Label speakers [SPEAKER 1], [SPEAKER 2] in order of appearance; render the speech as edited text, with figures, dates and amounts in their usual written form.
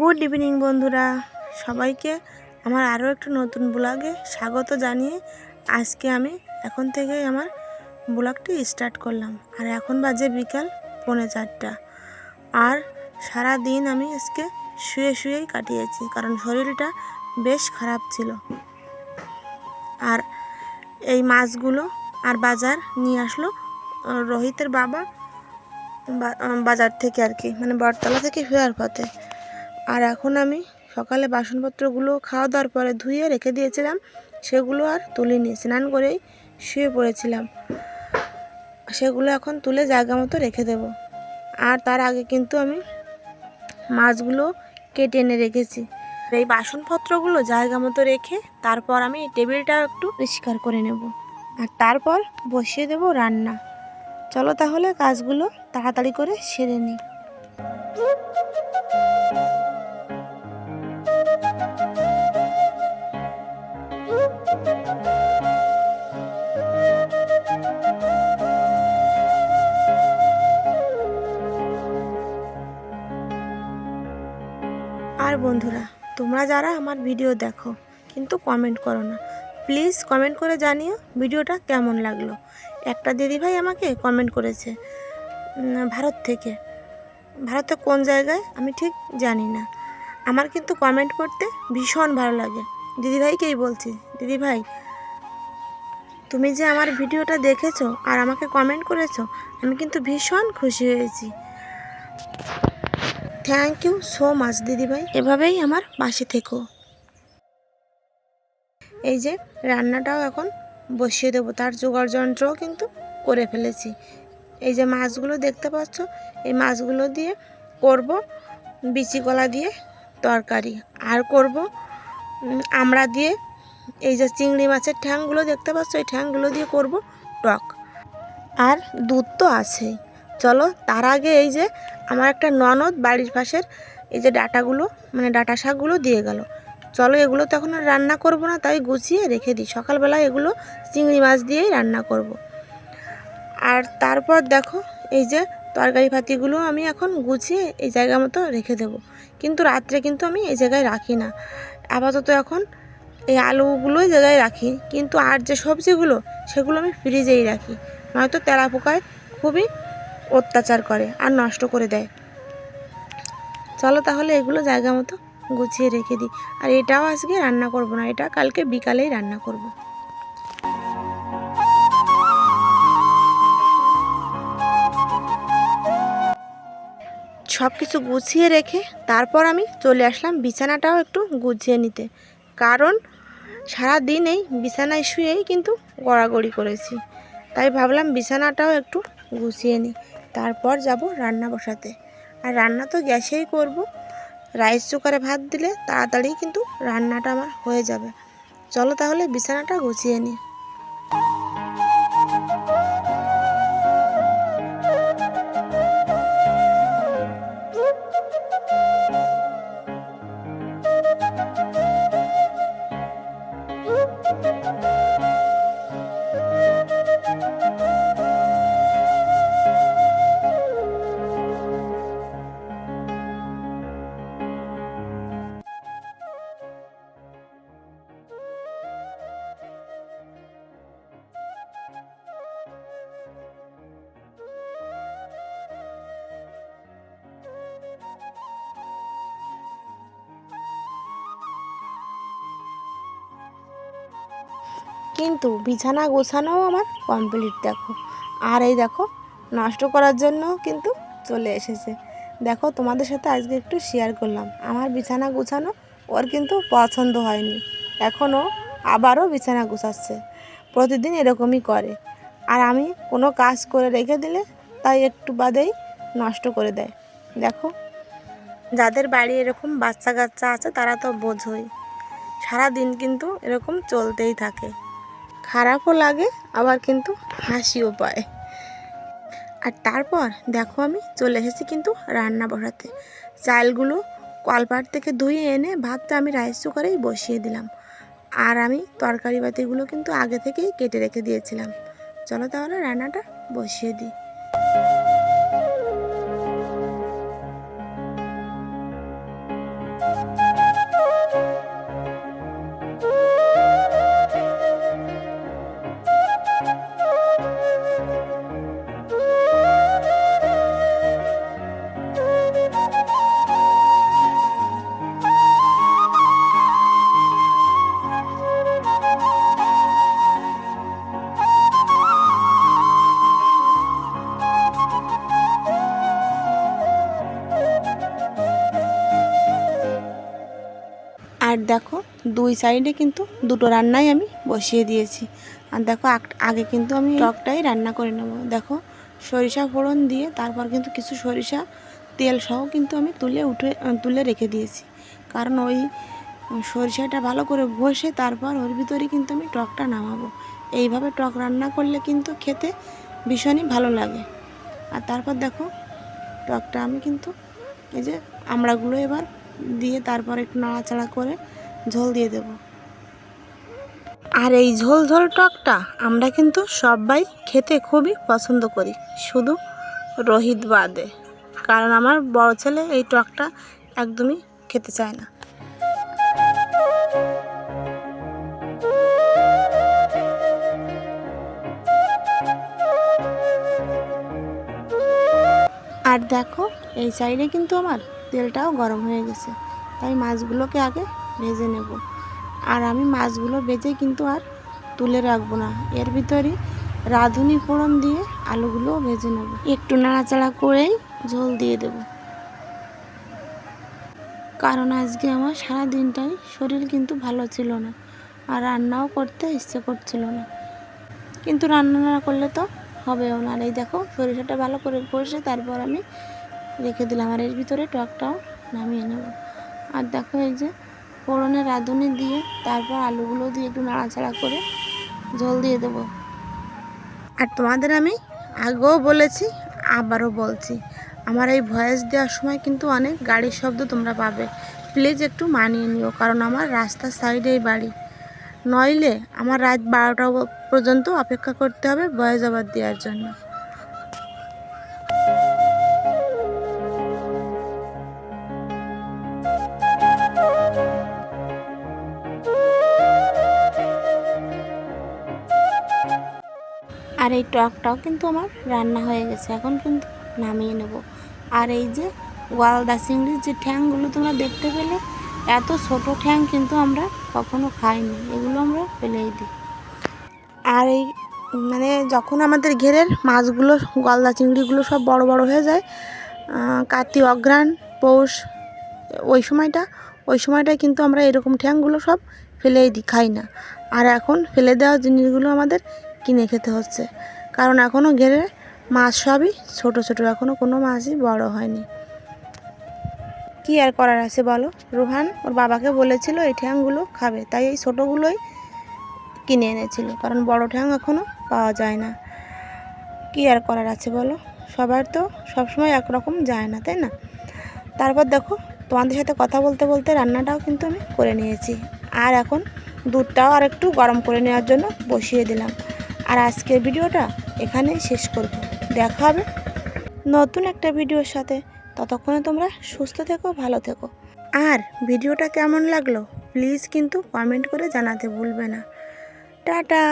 [SPEAKER 1] Good evening বন্ধুরা, সবাইকে আমার আরও একটা নতুন ব্লগে স্বাগত জানিয়ে আজকে আমি এখন থেকেই আমার ব্লগটি স্টার্ট করলাম। আর এখন বাজে বিকাল 3:45। আর সারা দিন আমি আজকে শুয়েই কাটিয়েছি, কারণ শরীরটা বেশ খারাপ ছিল। আর এই মাছগুলো আর বাজার নিয়ে আসলো রোহিতের বাবা বাজার থেকে, আর কি মানে বটতলা থেকে ফেরার পথে। আর এখন আমি সকালে বাসনপত্রগুলো খাওয়া দাওয়ার পরে ধুয়ে রেখে দিয়েছিলাম, সেগুলো আর তুলিনি, স্নান করেই শুয়ে পড়েছিলাম। সেগুলো এখন তুলে জায়গা মতো রেখে দেব। আর তার আগে কিন্তু আমি মাছগুলো কেটে এনে রেখেছি। এই বাসনপত্রগুলো জায়গা মতো রেখে তারপর আমি টেবিলটাও একটু পরিষ্কার করে নেব, আর তারপর বসিয়ে দেব রান্না। চলো তাহলে কাজগুলো তাড়াতাড়ি করে সেরে নিই। আর বন্ধুরা, তোমরা যারা আমার ভিডিও দেখো কিন্তু কমেন্ট করো না, প্লিজ কমেন্ট করে জানিও ভিডিওটা কেমন লাগলো। একটা দিদিভাই আমাকে কমেন্ট করেছে ভারতে কোন জায়গায় আমি ঠিক জানি না। আমার কিন্তু কমেন্ট করতে ভীষণ ভালো লাগে। দিদিভাইকেই বলছি, দিদিভাই তুমি যে আমার ভিডিওটা দেখেছো আর আমাকে কমেন্ট করেছো, আমি কিন্তু ভীষণ খুশি হয়েছি। থ্যাংক ইউ সো মাচ দিদিভাই, এভাবেই আমার পাশে থেকো। এই যে রান্নাটাও এখন বসিয়ে দেবো, তার জোগাড় যন্ত্রও কিন্তু করে ফেলেছি। এই যে মাছগুলো দেখতে পাচ্ছ, এই মাছগুলো দিয়ে করব বিচি কলা দিয়ে তরকারি, আর করব আমড়া দিয়ে, এই যে চিংড়ি মাছের ঠ্যাংগুলো দেখতে পাচ্ছ, এই ঠ্যাংগুলো দিয়ে করব টক। আর দুধ তো আছেই। চলো তার আগে এই যে আমার একটা ননদ বাড়ির পাশের এই যে ডাটাগুলো মানে ডাটা শাকগুলো দিয়ে গেল। চলো এগুলো তো এখন আর রান্না করব না, তাই গুছিয়ে রেখে দিই। সকালবেলা এগুলো চিংড়ি মাছ দিয়েই রান্না করব। আর তারপর দেখো এই যে তরকারি পাতিগুলো আমি এখন গুছিয়ে এই জায়গা মতো রেখে দেব। কিন্তু রাত্রে কিন্তু আমি এই জায়গায় রাখি না, আপাতত এখন এই আলুগুলোই জায়গায় রাখি। কিন্তু আর যে সবজিগুলো সেগুলো আমি ফ্রিজেই রাখি, নয়তো তেলাপোকায় খুবই অত্যাচার করে আর নষ্ট করে দেয়। চলো তাহলে এগুলো জায়গা মতো গুছিয়ে রেখে দিই। আর এটাও আজকে রান্না করব না, এটা কালকে বিকালেই রান্না করব। সব কিছু গুছিয়ে রেখে তারপর আমি চলে আসলাম বিছানাটাও একটু গুছিয়ে নিতে, কারণ সারা দিন এই বিছানায় শুয়েই কিন্তু গড়াগড়ি করেছি। তাই ভাবলাম বিছানাটাও একটু গুছিয়ে নিই, তারপর যাব রান্না বসাতে। আর রান্না তো গ্যাসেই করব, রাইস কুকারে ভাত দিলে তাড়াতাড়ি কিন্তু রান্নাটা আমার হয়ে যাবে। চলো তাহলে বিছানাটা গুছিয়ে নিই। কিন্তু বিছানা গোছানোও আমার কমপ্লিট দেখো। আর এই দেখো নষ্ট করার জন্য কিন্তু চলে এসেছে। দেখো তোমাদের সাথে আজকে একটু শেয়ার করলাম, আমার বিছানা গোছানো ওর কিন্তু পছন্দ হয়নি, এখনও আবারও বিছানা গোছাচ্ছে। প্রতিদিন এরকমই করে। আর আমি কোনো কাজ করে রেখে দিলে তাই একটু বাদেই নষ্ট করে দেয়। দেখো যাদের বাড়ি এরকম বাচ্চা কাচ্চা আছে তারা তো বোঝোই, সারাদিন কিন্তু এরকম চলতেই থাকে। খারাপও লাগে আবার কিন্তু হাসিও পায়। আর তারপর দেখো আমি চলে এসেছি কিন্তু রান্না বসাতে। চালগুলো কলপাট থেকে ধুয়ে এনে ভাতটা আমি রাইস কুকারেই বসিয়ে দিলাম। আর আমি তরকারি বাতিগুলো কিন্তু আগে থেকেই কেটে রেখে দিয়েছিলাম। চলো তাহলে রান্নাটা বসিয়ে দিই। আর দেখো দুই সাইডে কিন্তু দুটো রান্নাই আমি বসিয়ে দিয়েছি। আর দেখো আগে কিন্তু আমি টকটাই রান্না করে নেব। দেখো সরিষা ফোড়ন দিয়ে তারপর কিন্তু কিছু সরিষা তেল সহ কিন্তু আমি তুলে রেখে দিয়েছি, কারণ ওই সরিষাটা ভালো করে ঘষে তারপর ওর ভিতরে কিন্তু আমি টকটা নামাবো। এইভাবে টক রান্না করলে কিন্তু খেতে ভীষণই ভালো লাগে। আর তারপর দেখো টকটা আমি কিন্তু এই যে আমড়াগুলো এবার দিয়ে তারপর একটু নাড়াচাড়া করে ঝোল দিয়ে দেব। আর এই ঝোল ঝোল টকটা আমরা কিন্তু সবাই খেতে খুবই পছন্দ করি, শুধু রোহিত বাদে, কারণ আমার বড় ছেলে এই টকটা একদমই খেতে চায় না। আর দেখো এই সাইডে কিন্তু আমার তেলটাও গরম হয়ে গেছে, তাই মাছগুলোকে আগে ভেজে নেব। আর আমি মাছগুলো ভেজে কিন্তু আর তুলে রাখবো না, এর ভিতরেই রাঁধুনি ফোড়ন দিয়ে আলুগুলোও ভেজে নেব। একটু নাড়াচাড়া করেই ঝোল দিয়ে দেব, কারণ আজকে আমার সারা দিনটাই শরীর কিন্তু ভালো ছিল না, আর রান্নাও করতে ইচ্ছে করছিল না। কিন্তু রান্না না করলে তো হবেও না। আর এই দেখো সরিষাটা ভালো করে কষে তারপর আমি রেখে দিলাম, আর এর ভিতরে টকটাও নামিয়ে নেব। আর দেখো এই যে ফোড়নে রাঁধুনি দিয়ে তারপর আলুগুলো দিয়ে একটু নাড়াচাড়া করে ঝোল দিয়ে দেবো। আর তোমাদের আমি আগেও বলেছি, আবারও বলছি, আমার এই ভয়েস দেওয়ার সময় কিন্তু অনেক গাড়ির শব্দ তোমরা পাবে, প্লিজ একটু মানিয়ে নিও, কারণ আমার রাস্তার সাইডেই বাড়ি, নইলে আমার রাত 12টা পর্যন্ত অপেক্ষা করতে হবে ভয়েস ওভার দেওয়ার জন্য। আর এই টকটাও কিন্তু আমার রান্না হয়ে গেছে, এখন কিন্তু নামিয়ে নেব। আর এই যে গলদা চিংড়ির যে ঠ্যাংগুলো তোমরা দেখতে পেলে, এত ছোট ঠ্যাং কিন্তু আমরা কখনো খাইনি, এগুলো আমরা ফেলেই দিই। আর এই মানে যখন আমাদের ঘেরের মাছগুলো গলদা চিংড়িগুলো সব বড় বড় হয়ে যায়, কার্তিক অঘ্রাণ পৌষ ওই সময়টায় কিন্তু আমরা এরকম ঠ্যাংগুলো সব ফেলেই দিই, খাই না। আর এখন ফেলে দেওয়া জিনিসগুলো আমাদের কিনে খেতে হচ্ছে, কারণ এখনও ঘেরে মাছ সবই ছোট ছোট, এখনও কোনো মাছই বড় হয়নি। কি আর করার আছে বলো, রোহান ওর বাবাকে বলেছিল এই ঠ্যাংগুলো খাবে, তাই এই ছোটোগুলোই কিনে এনেছিল, কারণ বড় ঠ্যাং এখনও পাওয়া যায় না। কি আর করার আছে বলো, সবার তো সবসময় একরকম যায় না, তাই না? তারপর দেখো তোমাদের সাথে কথা বলতে বলতে রান্নাটাও কিন্তু আমি করে নিয়েছি। আর এখন দুধটাও আর একটু গরম করে নেওয়ার জন্য বসিয়ে দিলাম। আর আজকের ভিডিওটা এখানেই শেষ করব, দেখা হবে নতুন একটা ভিডিওর সাথে। ততক্ষণে তোমরা সুস্থ থেকো, ভালো থেকো। আর ভিডিওটা কেমন লাগলো প্লিজ কিন্তু কমেন্ট করে জানাতে ভুলবে না। টাটা।